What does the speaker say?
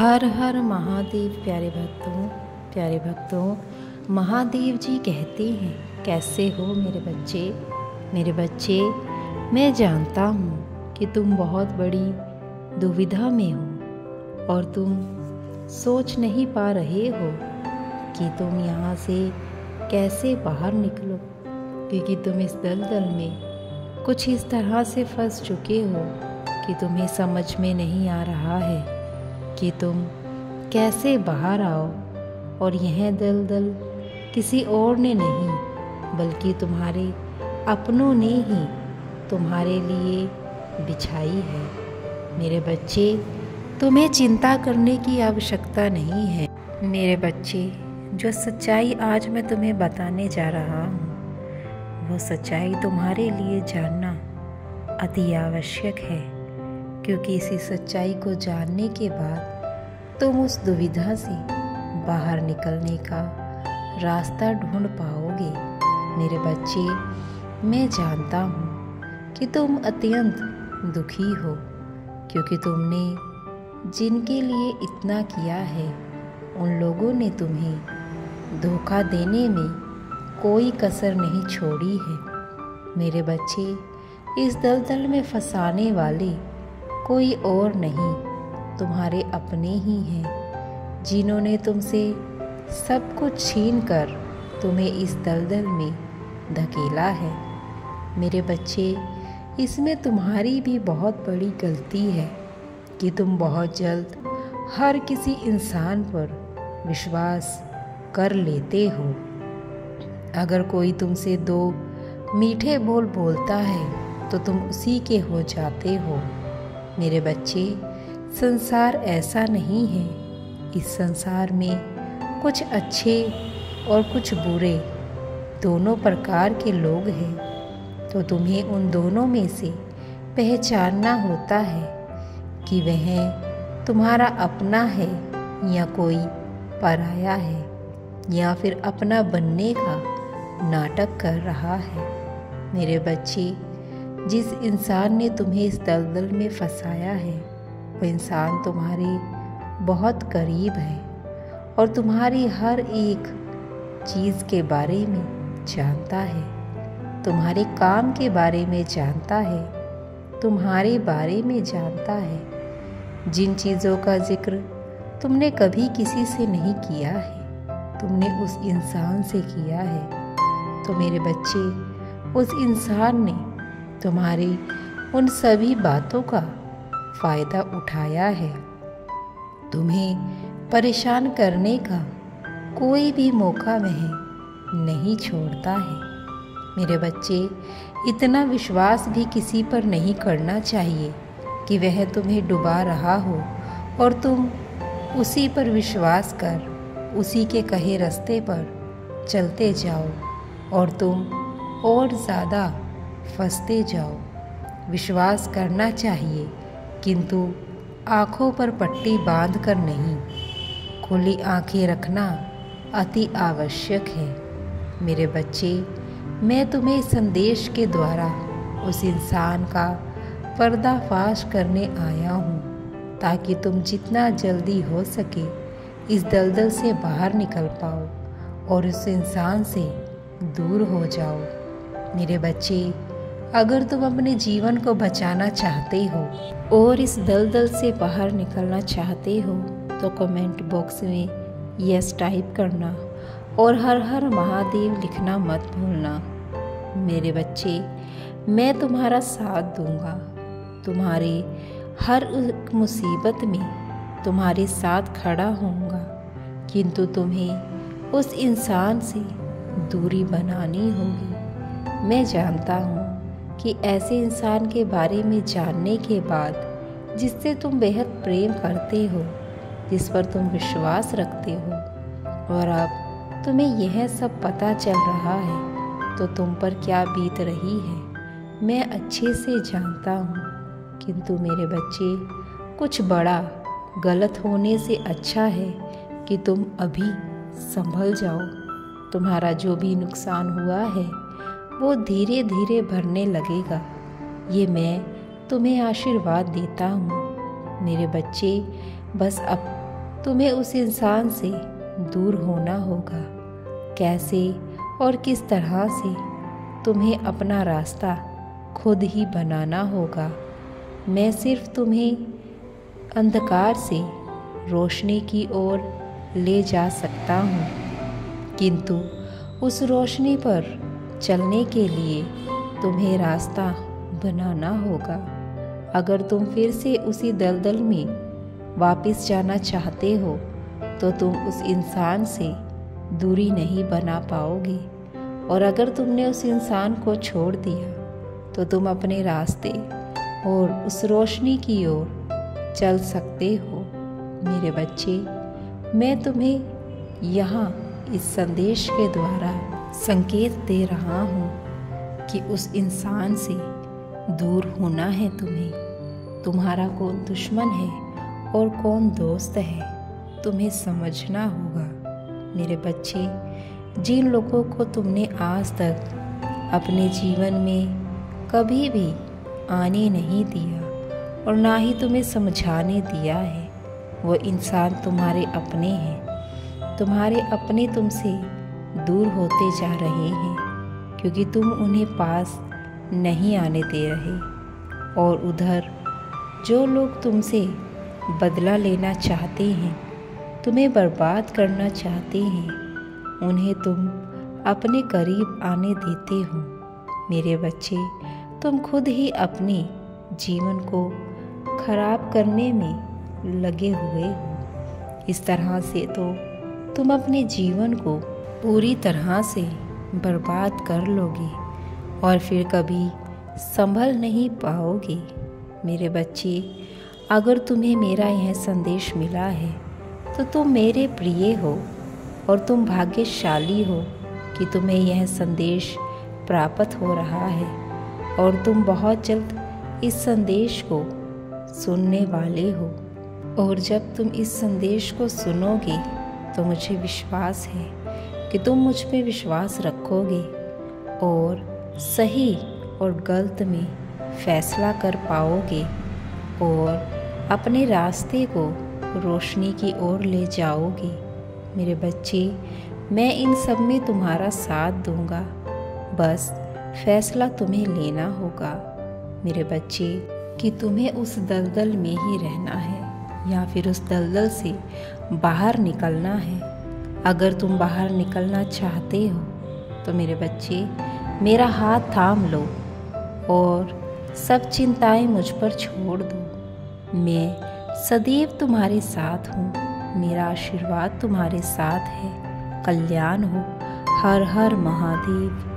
हर हर महादेव। प्यारे भक्तों, महादेव जी कहते हैं, कैसे हो मेरे बच्चे। मैं जानता हूँ कि तुम बहुत बड़ी दुविधा में हो और तुम सोच नहीं पा रहे हो कि तुम यहाँ से कैसे बाहर निकलो, क्योंकि तुम इस दलदल में कुछ इस तरह से फंस चुके हो कि तुम्हें समझ में नहीं आ रहा है कि तुम कैसे बाहर आओ। और यह दलदल किसी और ने नहीं बल्कि तुम्हारे अपनों ने ही तुम्हारे लिए बिछाई है। मेरे बच्चे, तुम्हें चिंता करने की आवश्यकता नहीं है। मेरे बच्चे, जो सच्चाई आज मैं तुम्हें बताने जा रहा हूँ, वो सच्चाई तुम्हारे लिए जानना अति आवश्यक है, क्योंकि इसी सच्चाई को जानने के बाद तुम उस दुविधा से बाहर निकलने का रास्ता ढूंढ पाओगे। मेरे बच्चे, मैं जानता हूँ कि तुम अत्यंत दुखी हो, क्योंकि तुमने जिनके लिए इतना किया है उन लोगों ने तुम्हें धोखा देने में कोई कसर नहीं छोड़ी है। मेरे बच्चे, इस दलदल में फंसाने वाले कोई और नहीं, तुम्हारे अपने ही हैं, जिन्होंने तुमसे सब कुछ छीन कर तुम्हें इस दलदल में धकेला है। मेरे बच्चे, इसमें तुम्हारी भी बहुत बड़ी गलती है कि तुम बहुत जल्द हर किसी इंसान पर विश्वास कर लेते हो। अगर कोई तुमसे दो मीठे बोल बोलता है तो तुम उसी के हो जाते हो। मेरे बच्चे, संसार ऐसा नहीं है। इस संसार में कुछ अच्छे और कुछ बुरे दोनों प्रकार के लोग हैं, तो तुम्हें उन दोनों में से पहचानना होता है कि वह तुम्हारा अपना है या कोई पराया है, या फिर अपना बनने का नाटक कर रहा है। मेरे बच्चे, जिस इंसान ने तुम्हें इस दलदल में फंसाया है, वो इंसान तुम्हारे बहुत करीब है और तुम्हारी हर एक चीज़ के बारे में जानता है, तुम्हारे काम के बारे में जानता है, तुम्हारे बारे में जानता है। जिन चीज़ों का जिक्र तुमने कभी किसी से नहीं किया है, तुमने उस इंसान से किया है। तो मेरे बच्चे, उस इंसान ने तुम्हारी उन सभी बातों का फ़ायदा उठाया है। तुम्हें परेशान करने का कोई भी मौका वह नहीं छोड़ता है। मेरे बच्चे, इतना विश्वास भी किसी पर नहीं करना चाहिए कि वह तुम्हें डुबा रहा हो और तुम उसी पर विश्वास कर उसी के कहे रास्ते पर चलते जाओ और तुम और ज़्यादा फंसते जाओ। विश्वास करना चाहिए, किंतु आँखों पर पट्टी बांध कर नहीं, खुली आँखें रखना अति आवश्यक है। मेरे बच्चे, मैं तुम्हें इस संदेश के द्वारा उस इंसान का पर्दाफाश करने आया हूँ, ताकि तुम जितना जल्दी हो सके इस दलदल से बाहर निकल पाओ और उस इंसान से दूर हो जाओ। मेरे बच्चे, अगर तुम अपने जीवन को बचाना चाहते हो और इस दलदल से बाहर निकलना चाहते हो, तो कमेंट बॉक्स में यस टाइप करना और हर हर महादेव लिखना मत भूलना। मेरे बच्चे, मैं तुम्हारा साथ दूंगा, तुम्हारे हर मुसीबत में तुम्हारे साथ खड़ा होऊंगा, किंतु तुम्हें उस इंसान से दूरी बनानी होगी। मैं जानता हूँ कि ऐसे इंसान के बारे में जानने के बाद, जिससे तुम बेहद प्रेम करते हो, जिस पर तुम विश्वास रखते हो, और अब तुम्हें यह सब पता चल रहा है, तो तुम पर क्या बीत रही है मैं अच्छे से जानता हूँ। किंतु मेरे बच्चे, कुछ बड़ा गलत होने से अच्छा है कि तुम अभी संभल जाओ। तुम्हारा जो भी नुकसान हुआ है वो धीरे धीरे भरने लगेगा, ये मैं तुम्हें आशीर्वाद देता हूँ। मेरे बच्चे, बस अब तुम्हें उस इंसान से दूर होना होगा। कैसे और किस तरह से, तुम्हें अपना रास्ता खुद ही बनाना होगा। मैं सिर्फ तुम्हें अंधकार से रोशनी की ओर ले जा सकता हूँ, किंतु उस रोशनी पर चलने के लिए तुम्हें रास्ता बनाना होगा। अगर तुम फिर से उसी दलदल में वापस जाना चाहते हो तो तुम उस इंसान से दूरी नहीं बना पाओगे, और अगर तुमने उस इंसान को छोड़ दिया तो तुम अपने रास्ते और उस रोशनी की ओर चल सकते हो। मेरे बच्चे, मैं तुम्हें यहाँ इस संदेश के द्वारा संकेत दे रहा हूँ कि उस इंसान से दूर होना है तुम्हें। तुम्हारा कौन दुश्मन है और कौन दोस्त है, तुम्हें समझना होगा। मेरे बच्चे, जिन लोगों को तुमने आज तक अपने जीवन में कभी भी आने नहीं दिया और ना ही तुम्हें समझाने दिया है, वो इंसान तुम्हारे अपने हैं। तुम्हारे अपने तुमसे दूर होते जा रहे हैं क्योंकि तुम उन्हें पास नहीं आने दे रहे, और उधर जो लोग तुमसे बदला लेना चाहते हैं, तुम्हें बर्बाद करना चाहते हैं, उन्हें तुम अपने करीब आने देते हो। मेरे बच्चे, तुम खुद ही अपने जीवन को खराब करने में लगे हुए हो। इस तरह से तो तुम अपने जीवन को पूरी तरह से बर्बाद कर लोगे और फिर कभी संभल नहीं पाओगे। मेरे बच्चे, अगर तुम्हें मेरा यह संदेश मिला है तो तुम मेरे प्रिय हो और तुम भाग्यशाली हो कि तुम्हें यह संदेश प्राप्त हो रहा है, और तुम बहुत जल्द इस संदेश को सुनने वाले हो। और जब तुम इस संदेश को सुनोगे तो मुझे विश्वास है कि तुम मुझ पे विश्वास रखोगे और सही और गलत में फैसला कर पाओगे और अपने रास्ते को रोशनी की ओर ले जाओगे। मेरे बच्चे, मैं इन सब में तुम्हारा साथ दूंगा, बस फैसला तुम्हें लेना होगा। मेरे बच्चे, कि तुम्हें उस दलदल में ही रहना है या फिर उस दलदल से बाहर निकलना है। अगर तुम बाहर निकलना चाहते हो तो मेरे बच्चे, मेरा हाथ थाम लो और सब चिंताएं मुझ पर छोड़ दो। मैं सदैव तुम्हारे साथ हूँ, मेरा आशीर्वाद तुम्हारे साथ है। कल्याण हो। हर हर महादेव।